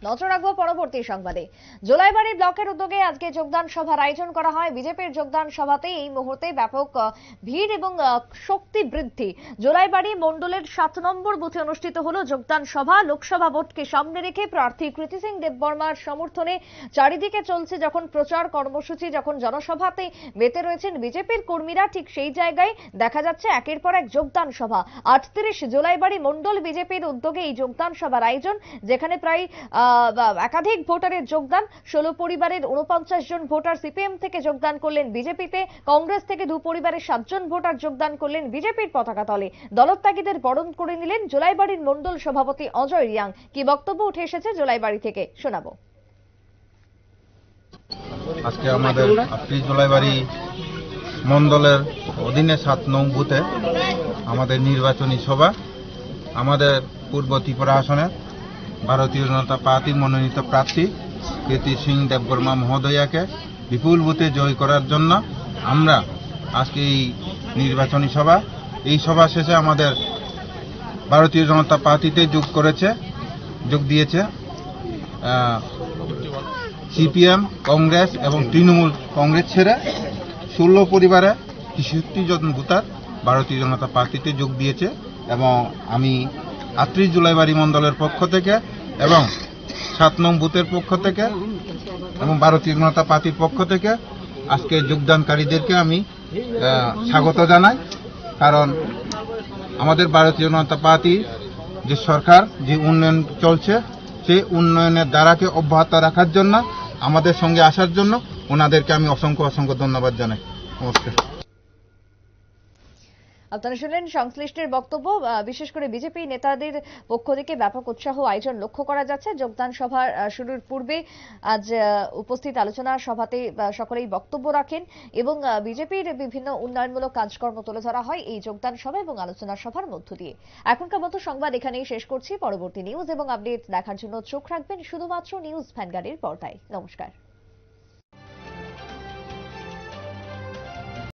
নজর রাখবো পরবর্তী সংবাদে। জোলাইবাড়ি ব্লকের উদ্যোগে আজকে যোগদান সভার আয়োজন করা হয়। বিজেপির যোগদান সভাতে এই মুহূর্তে ব্যাপক ভিড় এবং শক্তি বৃদ্ধি। জোলাইবাড়ি মণ্ডলের 7 নম্বর বুথে অনুষ্ঠিত হলো যোগদান সভা। লোকসভা ভোটকে সামনে রেখে প্রার্থী কৃতি সিং দেববর্মার সমর্থনে চারিদিকে চলছে যখন প্রচার কর্মসূচি, যখন জনসভাতে মেতে রয়েছেন বিজেপির কর্মীরা, ঠিক সেই জায়গায় দেখা যাচ্ছে একের পর এক যোগদান সভা। 38 জোলাইবাড়ি মণ্ডল বিজেপির উদ্যোগে এই যোগদান সভার আয়োজন, যেখানে প্রায় একাধিক ভোটারের যোগদান। 16 পরিবারের 49 জন ভোটার সিপিএম থেকে যোগদান করলেন বিজেপিতে। কংগ্রেস থেকে 2 পরিবারের 7 জন ভোটার যোগদান করলেন বিজেপির পতাকা তলে। দলত্যাগীদের বরণ করে নিলেন জোলাইবাড়ির মণ্ডল সভাপতি অজয় রিয়াং। কি বক্তব্য উঠে এসেছে জোলাইবাড়ি থেকে শোনাবো। আজকে আমাদের জোলাইবাড়ি মণ্ডলের অধীনে 7 নং বুথে আমাদের নির্বাচনী সভা। আমাদের পূর্ব ত্রিপুরা আসনের ভারতীয় জনতা পার্টির মনোনীত প্রার্থী কৃতি সিং দেববর্মা মহোদয়াকে বিপুল ভোটে জয় করার জন্য আমরা আজকে এই নির্বাচনী সভা, এই সভা শেষে আমাদের ভারতীয় জনতা পার্টিতে যোগ দিয়েছে সিপিএম, কংগ্রেস এবং তৃণমূল কংগ্রেস ছেড়ে 16 পরিবারে 63 জন ভোটার ভারতীয় জনতা পার্টিতে যোগ দিয়েছে। এবং আমি 38 জোলাইবাড়ি মণ্ডলের পক্ষ থেকে এবং 7 নং বুথের পক্ষ থেকে এবং ভারতীয় জনতা পার্টির পক্ষ থেকে আজকে যোগদানকারীদেরকে আমি স্বাগত জানাই। কারণ আমাদের ভারতীয় জনতা পার্টি যে সরকার যে উন্নয়ন চলছে, সেই উন্নয়নের ধারাকে অব্যাহত রাখার জন্য, আমাদের সঙ্গে আসার জন্য ওনাদেরকে আমি অসংখ্য ধন্যবাদ জানাই। নমস্কার। আপনারা শুনলেন সংশ্লিষ্টের বক্তব্য। বিশেষ করে বিজেপি নেতাদের পক্ষ থেকে ব্যাপক উৎসাহ আয়োজন লক্ষ্য করা যাচ্ছে। যোগদান সভার শুরুর পূর্বে আজ উপস্থিত আলোচনা সভাতে সকলেই বক্তব্য রাখেন এবং বিজেপির বিভিন্ন উন্নয়নমূলক কাজকর্ম তুলে ধরা হয় এই যোগদান সভা এবং আলোচনা সভার মধ্য দিয়ে। এখনকার মতো সংবাদ এখানেই শেষ করছি। পরবর্তী নিউজ এবং আপডেট দেখার জন্য চোখ রাখবেন শুধুমাত্র নিউজ ভ্যানগার্ডের পর্দায়। নমস্কার।